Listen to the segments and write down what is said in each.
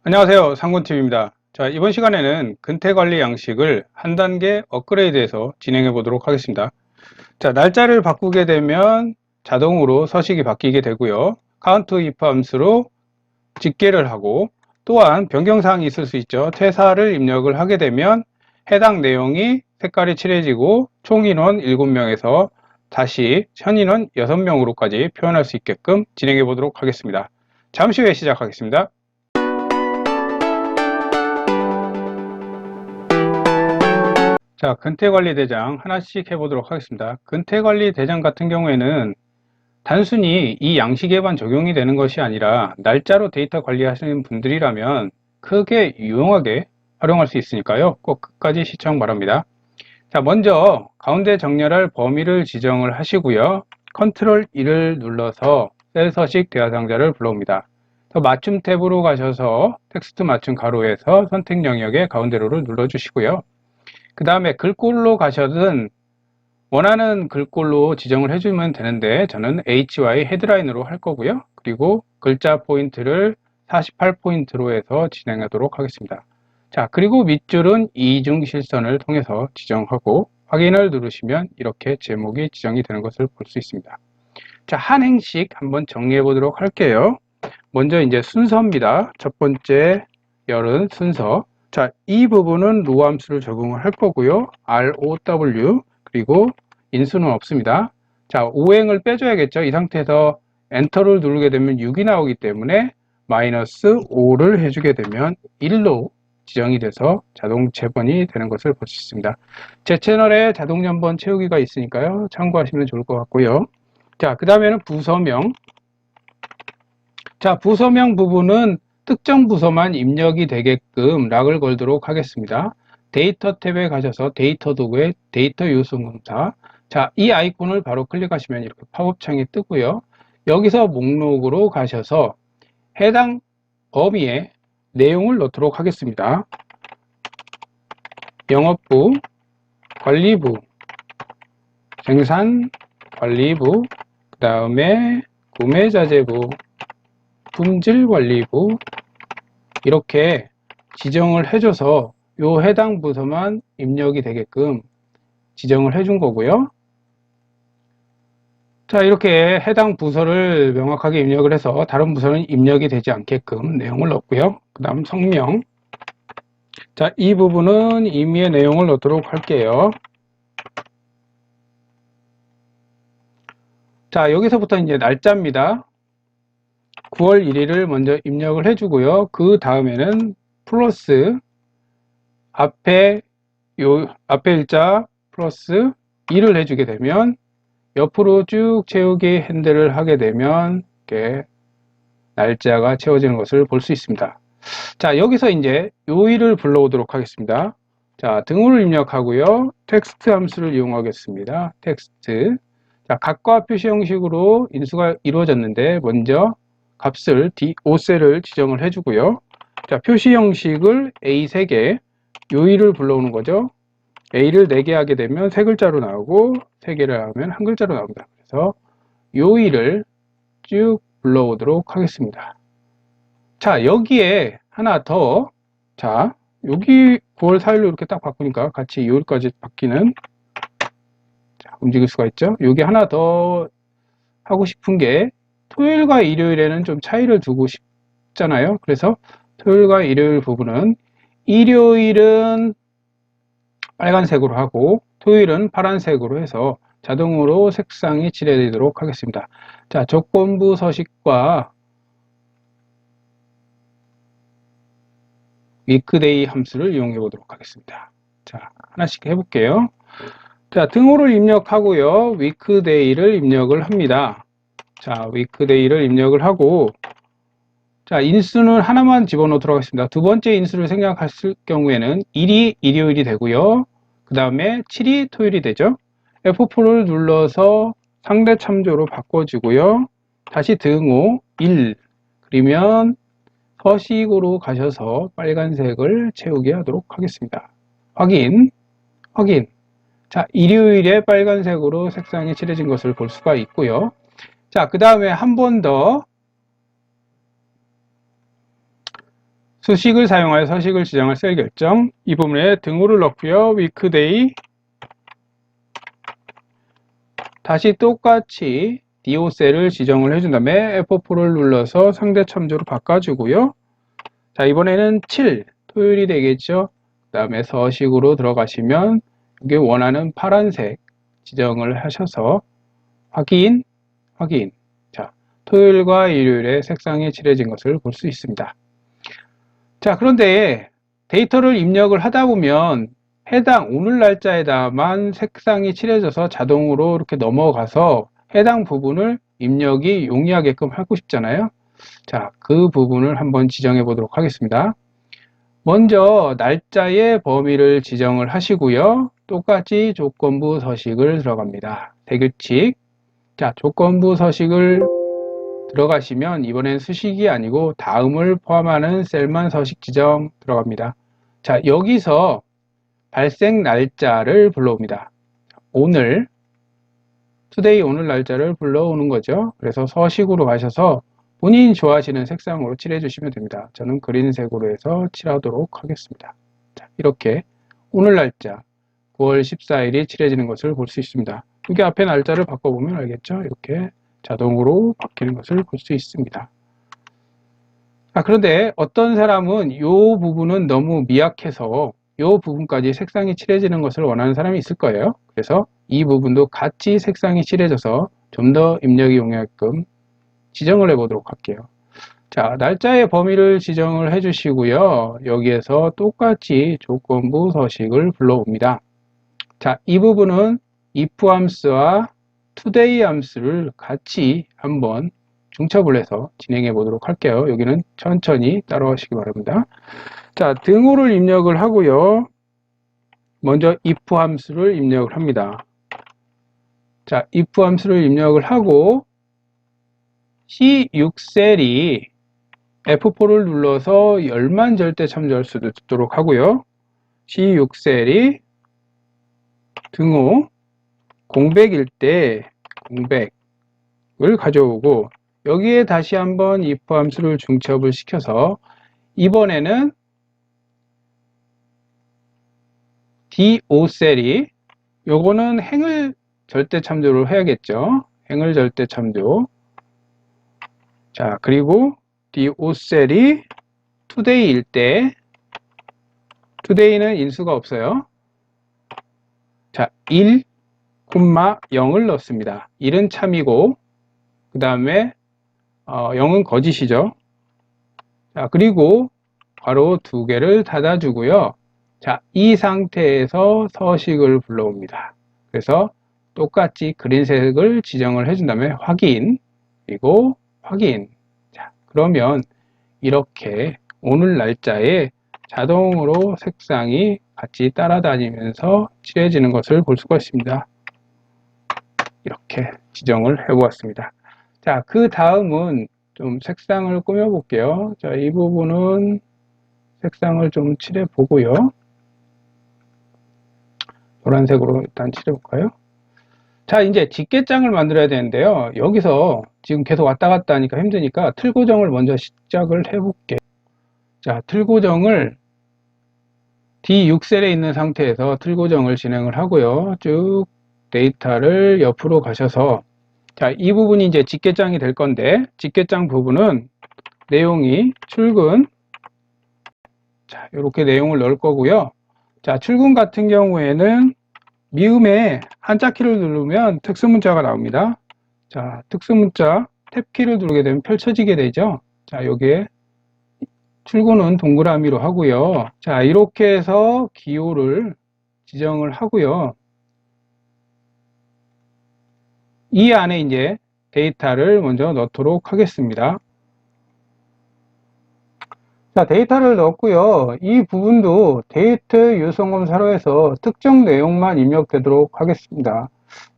안녕하세요. 상군TV입니다. 자, 이번 시간에는 근태관리 양식을 한 단계 업그레이드해서 진행해 보도록 하겠습니다. 자, 날짜를 바꾸게 되면 자동으로 서식이 바뀌게 되고요. 카운트 if 함수로 집계를 하고, 또한 변경사항이 있을 수 있죠. 퇴사를 입력을 하게 되면 해당 내용이 색깔이 칠해지고 총 인원 7명에서 다시 현 인원 6명으로까지 표현할 수 있게끔 진행해 보도록 하겠습니다. 잠시 후에 시작하겠습니다. 자, 근태관리대장 하나씩 해보도록 하겠습니다. 근태관리대장 같은 경우에는 단순히 이 양식에만 적용이 되는 것이 아니라 날짜로 데이터 관리하시는 분들이라면 크게 유용하게 활용할 수 있으니까요. 꼭 끝까지 시청 바랍니다. 자, 먼저 가운데 정렬할 범위를 지정을 하시고요. 컨트롤 1을 눌러서 셀 서식 대하상자를 불러옵니다. 맞춤 탭으로 가셔서 텍스트 맞춤 가로에서 선택 영역의 가운데로를 눌러주시고요. 그 다음에 글꼴로 가셔든 원하는 글꼴로 지정을 해주면 되는데 저는 HY 헤드라인으로 할 거고요. 그리고 글자 포인트를 48포인트로 해서 진행하도록 하겠습니다. 자, 그리고 밑줄은 이중 실선을 통해서 지정하고 확인을 누르시면 이렇게 제목이 지정이 되는 것을 볼 수 있습니다. 자, 한 행씩 한번 정리해 보도록 할게요. 먼저 이제 순서입니다. 첫 번째 열은 순서. 자, 이 부분은 로 함수를 적용을 할 거고요. ROW 그리고 인수는 없습니다. 자, 오행을 빼줘야겠죠. 이 상태에서 엔터를 누르게 되면 6이 나오기 때문에 마이너스 5를 해주게 되면 1로 지정이 돼서 자동 채번이 되는 것을 볼 수 있습니다. 제 채널에 자동 연번 채우기가 있으니까요. 참고하시면 좋을 것 같고요. 자, 그 다음에는 부서명. 자, 부서명 부분은 특정 부서만 입력이 되게끔 락을 걸도록 하겠습니다. 데이터 탭에 가셔서 데이터 도구에 데이터 요소검사. 자, 이 아이콘을 바로 클릭하시면 이렇게 팝업 창이 뜨고요. 여기서 목록으로 가셔서 해당 범위에 내용을 넣도록 하겠습니다. 영업부, 관리부, 생산관리부, 그 다음에 구매자재부, 품질관리부 이렇게 지정을 해줘서 요 해당 부서만 입력이 되게끔 지정을 해준 거고요. 자, 이렇게 해당 부서를 명확하게 입력을 해서 다른 부서는 입력이 되지 않게끔 내용을 넣고요. 그 다음 성명. 자, 이 부분은 임의의 내용을 넣도록 할게요. 자, 여기서부터 이제 날짜입니다. 9월 1일을 먼저 입력을 해주고요. 그 다음에는 플러스 앞에 일자 플러스 2를 해주게 되면 옆으로 쭉 채우기 핸들을 하게 되면 이렇게 날짜가 채워지는 것을 볼 수 있습니다. 자, 여기서 이제 요일을 불러오도록 하겠습니다. 자, 등호를 입력하고요. 텍스트 함수를 이용하겠습니다. 텍스트. 자, 값과 표시 형식으로 인수가 이루어졌는데 먼저 값을 D5셀을 지정을 해주고요. 자, 표시 형식을 A 3개, 요일을 불러오는 거죠. A를 4개 하게 되면 3글자로 나오고 3개를 하면 1글자로 나옵니다. 그래서 요일을 쭉 불러오도록 하겠습니다. 자, 여기에 하나 더, 자, 여기 9월 4일로 이렇게 딱 바꾸니까 같이 요일까지 바뀌는, 자, 움직일 수가 있죠. 여기 하나 더 하고 싶은 게 토요일과 일요일에는 좀 차이를 두고 싶잖아요. 그래서 토요일과 일요일 부분은 일요일은 빨간색으로 하고 토요일은 파란색으로 해서 자동으로 색상이 칠해지도록 하겠습니다. 자, 조건부 서식과 위크데이 함수를 이용해 보도록 하겠습니다. 자, 하나씩 해볼게요. 자, 등호를 입력하고요. 위크데이를 입력을 합니다. 자, 위크데이를 입력을 하고 자, 인수는 하나만 집어넣도록 하겠습니다. 두 번째 인수를 생략했을 경우에는 1이 일요일이 되고요. 그 다음에 7이 토요일이 되죠. F4를 눌러서 상대 참조로 바꿔주고요. 다시 등호 1 그리면 서식으로 가셔서 빨간색을 채우게 하도록 하겠습니다. 확인. 자, 일요일에 빨간색으로 색상이 칠해진 것을 볼 수가 있고요. 자, 그 다음에 한 번 더 수식을 사용하여 서식을 지정할 셀 결정. 이 부분에 등호를 넣고요. weekday 다시 똑같이 do 셀을 지정을 해준 다음에 F4를 눌러서 상대 참조로 바꿔주고요. 자, 이번에는 7 토요일이 되겠죠. 그 다음에 서식으로 들어가시면 여기 원하는 파란색 지정을 하셔서 확인. 자, 토요일과 일요일에 색상이 칠해진 것을 볼 수 있습니다. 자, 그런데 데이터를 입력을 하다 보면 해당 오늘 날짜에다만 색상이 칠해져서 자동으로 이렇게 넘어가서 해당 부분을 입력이 용이하게끔 하고 싶잖아요. 자, 그 부분을 한번 지정해 보도록 하겠습니다. 먼저 날짜의 범위를 지정을 하시고요. 똑같이 조건부 서식을 들어갑니다. 대규칙. 자, 조건부 서식을 들어가시면 이번엔 수식이 아니고 다음을 포함하는 셀만 서식 지정 들어갑니다. 자, 여기서 발생 날짜를 불러옵니다. 오늘, today 오늘 날짜를 불러오는 거죠. 그래서 서식으로 가셔서 본인이 좋아하시는 색상으로 칠해 주시면 됩니다. 저는 그린색으로 해서 칠하도록 하겠습니다. 자, 이렇게 오늘 날짜 9월 14일이 칠해지는 것을 볼 수 있습니다. 여기 앞에 날짜를 바꿔보면 알겠죠? 이렇게 자동으로 바뀌는 것을 볼 수 있습니다. 그런데 어떤 사람은 이 부분은 너무 미약해서 이 부분까지 색상이 칠해지는 것을 원하는 사람이 있을 거예요. 그래서 이 부분도 같이 색상이 칠해져서 좀 더 입력이 용이하게끔 지정을 해 보도록 할게요. 자, 날짜의 범위를 지정을 해 주시고요. 여기에서 똑같이 조건부 서식을 불러옵니다. 자, 이 부분은 if 함수와 today 함수를 같이 한번 중첩을 해서 진행해 보도록 할게요. 여기는 천천히 따라오시기 바랍니다. 자, 등호를 입력을 하고요. 먼저 if 함수를 입력을 합니다. 자, if 함수를 입력을 하고 C6셀이 F4를 눌러서 열만 절대 참조할 수 있도록 하고요. C6셀이 등호 공백일 때 공백을 가져오고 여기에 다시 한번 if 함수를 중첩을 시켜서 이번에는 do 요거는 행을 절대 참조를 해야겠죠. 행을 절대 참조. 자, 그리고 do today일 때 today는 인수가 없어요. 자, 1, 0을 넣습니다. 1은 참이고 그 다음에 0은 거짓이죠. 자, 그리고 괄호 2개를 닫아주고요. 자, 이 상태에서 서식을 불러옵니다. 그래서 똑같이 그린색을 지정을 해준 다음에 확인, 그리고 확인. 자, 그러면 이렇게 오늘 날짜에 자동으로 색상이 같이 따라다니면서 칠해지는 것을 볼 수가 있습니다. 이렇게 지정을 해 보았습니다. 자, 그 다음은 좀 색상을 꾸며 볼게요. 자, 이 부분은 색상을 좀 칠해 보고요. 노란색으로 일단 칠해 볼까요? 자, 이제 집게장을 만들어야 되는데요. 여기서 지금 계속 왔다 갔다 하니까 힘드니까 틀 고정을 먼저 시작을 해 볼게요. 자, 틀 고정을 D6셀에 있는 상태에서 틀 고정을 진행을 하고요. 쭉 데이터를 옆으로 가셔서 자, 이 부분이 이제 집게장이 될 건데 집게장 부분은 내용이 출근. 자, 이렇게 내용을 넣을 거고요. 자, 출근 같은 경우에는 미음에 한자키를 누르면 특수문자가 나옵니다. 자, 특수문자 탭키를 누르게 되면 펼쳐지게 되죠. 자, 여기에 출근은 동그라미로 하고요. 자, 이렇게 해서 기호를 지정을 하고요. 이 안에 이제 데이터를 먼저 넣도록 하겠습니다. 자, 데이터를 넣었고요. 이 부분도 데이터 유효성 검사로 해서 특정 내용만 입력되도록 하겠습니다.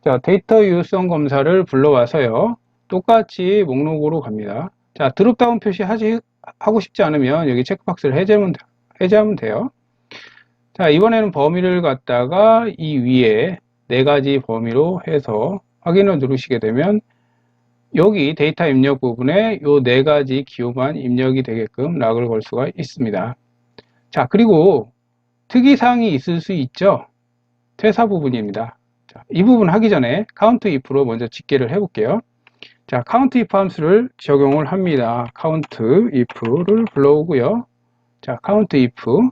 자, 데이터 유효성 검사를 불러와서요. 똑같이 목록으로 갑니다. 자, 드롭다운 표시 하고 싶지 않으면 여기 체크박스를 해제하면 돼요. 자, 이번에는 범위를 갖다가 이 위에 4가지 범위로 해서 확인을 누르시게 되면 여기 데이터 입력 부분에 요 네 가지 기호만 입력이 되게끔 락을 걸 수가 있습니다. 자, 그리고 특이사항이 있을 수 있죠. 퇴사 부분입니다. 자, 이 부분 하기 전에 count if로 먼저 집계를 해볼게요. 자, count if 함수를 적용을 합니다. count if를 불러오고요. 자, count if.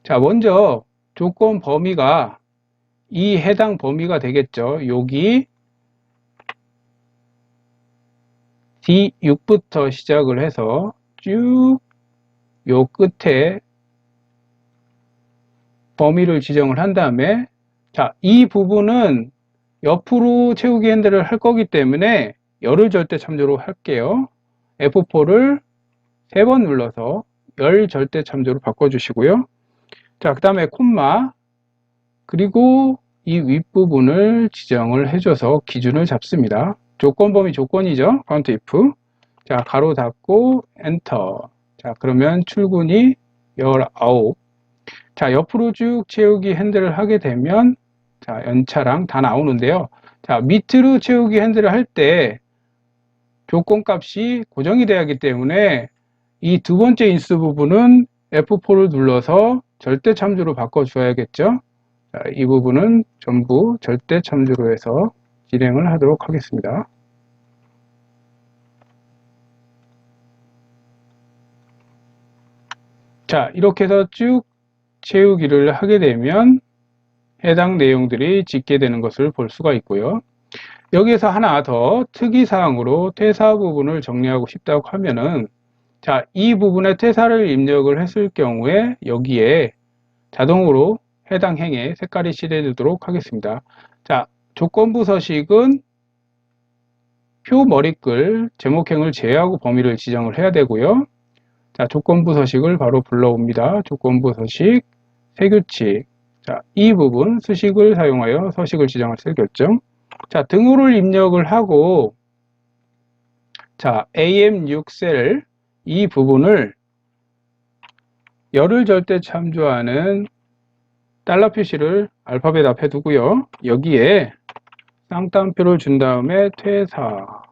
자, 먼저 조건 범위가 이 해당 범위가 되겠죠. 여기 D6부터 시작을 해서 쭉 요 끝에 범위를 지정을 한 다음에, 자, 이 부분은 옆으로 채우기 핸들을 할 거기 때문에 열을 절대 참조로 할게요. F4를 3번 눌러서 열 절대 참조로 바꿔주시고요. 자, 그 다음에 콤마, 그리고 이 윗부분을 지정을 해줘서 기준을 잡습니다. 조건 범위 조건이죠. count if. 자, 가로 닫고 엔터. 자, 그러면 출근이 19. 자, 옆으로 쭉 채우기 핸들을 하게 되면, 자, 연차랑 다 나오는데요. 자, 밑으로 채우기 핸들을 할 때 조건값이 고정이 돼야 하기 때문에 이 두 번째 인수 부분은 F4를 눌러서 절대 참조로 바꿔줘야겠죠. 자, 이 부분은 전부 절대 참조로 해서 진행을 하도록 하겠습니다. 자, 이렇게 해서 쭉 채우기를 하게 되면 해당 내용들이 집계되는 것을 볼 수가 있고요. 여기에서 하나 더 특이사항으로 퇴사 부분을 정리하고 싶다고 하면은, 자, 이 부분에 퇴사를 입력을 했을 경우에 여기에 자동으로 해당 행에 색깔이 칠해지도록 하겠습니다. 자, 조건부 서식은 표 머리글 제목행을 제외하고 범위를 지정을 해야 되고요. 자, 조건부 서식을 바로 불러옵니다. 조건부 서식, 세규칙. 자, 이 부분 수식을 사용하여 서식을 지정할 셀 결정. 자, 등호를 입력을 하고, 자, AM6셀 이 부분을 열을 절대 참조하는 달러 표시를 알파벳 앞에 두고요. 여기에 쌍따옴표를 준 다음에 퇴사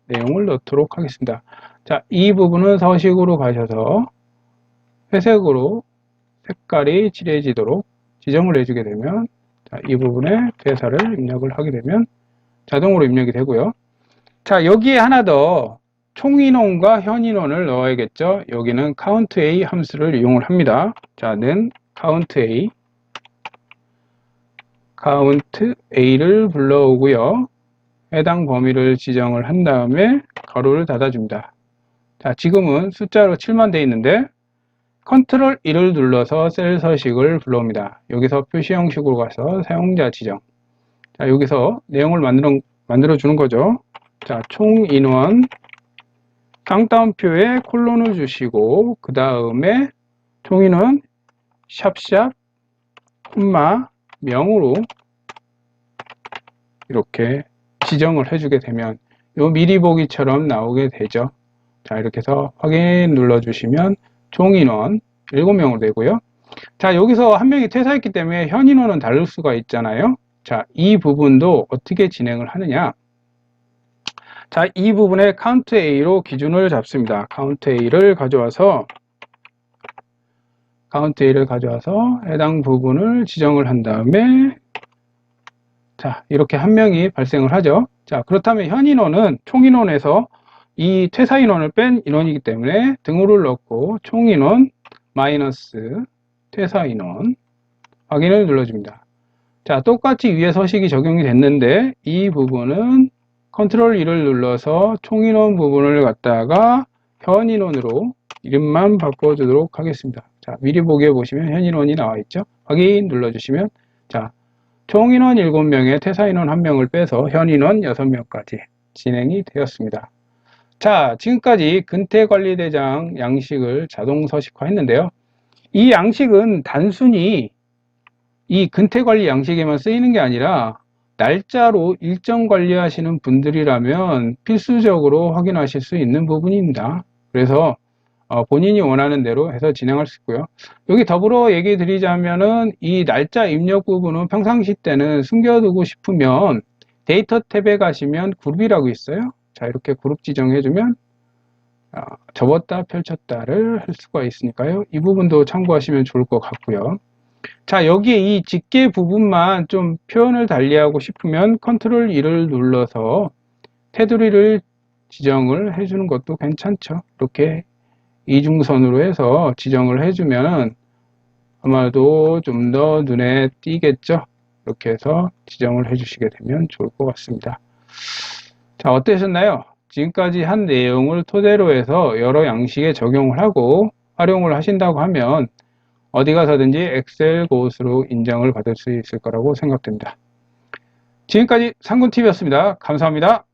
내용을 넣도록 하겠습니다. 자, 이 부분은 서식으로 가셔서 회색으로 색깔이 칠해지도록 지정을 해주게 되면, 자, 이 부분에 퇴사를 입력을 하게 되면 자동으로 입력이 되고요. 자, 여기에 하나 더 총인원과 현인원을 넣어야겠죠. 여기는 countA 함수를 이용을 합니다. 자, 는 countA countA를 불러오고요. 해당 범위를 지정을 한 다음에 가로를 닫아줍니다. 자, 지금은 숫자로 7만 되어 있는데 컨트롤 1을 눌러서 셀 서식을 불러옵니다. 여기서 표시 형식으로 가서 사용자 지정. 자, 여기서 내용을 만들어 주는 거죠. 자, 총 인원 쌍따옴표에 콜론을 주시고, 그 다음에 총 인원 샵샵 콤마 명으로 이렇게 지정을 해주게 되면 요 미리 보기처럼 나오게 되죠. 자, 이렇게 해서 확인 눌러주시면 총 인원 7명으로 되고요. 자, 여기서 한 명이 퇴사했기 때문에 현 인원은 다를 수가 있잖아요. 자, 이 부분도 어떻게 진행을 하느냐. 자, 이 부분에 countA로 기준을 잡습니다. countA를 가져와서 해당 부분을 지정을 한 다음에, 자, 이렇게 한 명이 발생을 하죠. 자, 그렇다면 현 인원은 총 인원에서 이 퇴사 인원을 뺀 인원이기 때문에 등호를 넣고 총 인원 마이너스 퇴사 인원 확인을 눌러줍니다. 자, 똑같이 위에 서식이 적용이 됐는데 이 부분은 컨트롤 2를 눌러서 총 인원 부분을 갖다가 현 인원으로 이름만 바꿔주도록 하겠습니다. 자, 미리 보기에 보시면 현 인원이 나와 있죠. 확인 눌러주시면, 자, 총 인원 7명에 퇴사 인원 1명을 빼서 현 인원 6명까지 진행이 되었습니다. 자, 지금까지 근태관리대장 양식을 자동 서식화 했는데요. 이 양식은 단순히 이 근태관리 양식에만 쓰이는 게 아니라 날짜로 일정 관리하시는 분들이라면 필수적으로 확인하실 수 있는 부분입니다. 그래서 본인이 원하는 대로 해서 진행할 수 있고요. 여기 더불어 얘기 드리자면은 이 날짜 입력 부분은 평상시 때는 숨겨두고 싶으면 데이터 탭에 가시면 그룹이라고 있어요. 자, 이렇게 그룹 지정해주면 접었다 펼쳤다를 할 수가 있으니까요. 이 부분도 참고하시면 좋을 것 같고요. 자, 여기에 이 집게 부분만 좀 표현을 달리하고 싶으면 컨트롤 2를 눌러서 테두리를 지정을 해주는 것도 괜찮죠. 이렇게 이중선으로 해서 지정을 해주면 아마도 좀 더 눈에 띄겠죠. 이렇게 해서 지정을 해주시게 되면 좋을 것 같습니다. 자, 어떠셨나요? 지금까지 한 내용을 토대로 해서 여러 양식에 적용을 하고 활용을 하신다고 하면 어디 가서든지 엑셀 고수로 인정을 받을 수 있을 거라고 생각됩니다. 지금까지 상군TV였습니다. 감사합니다.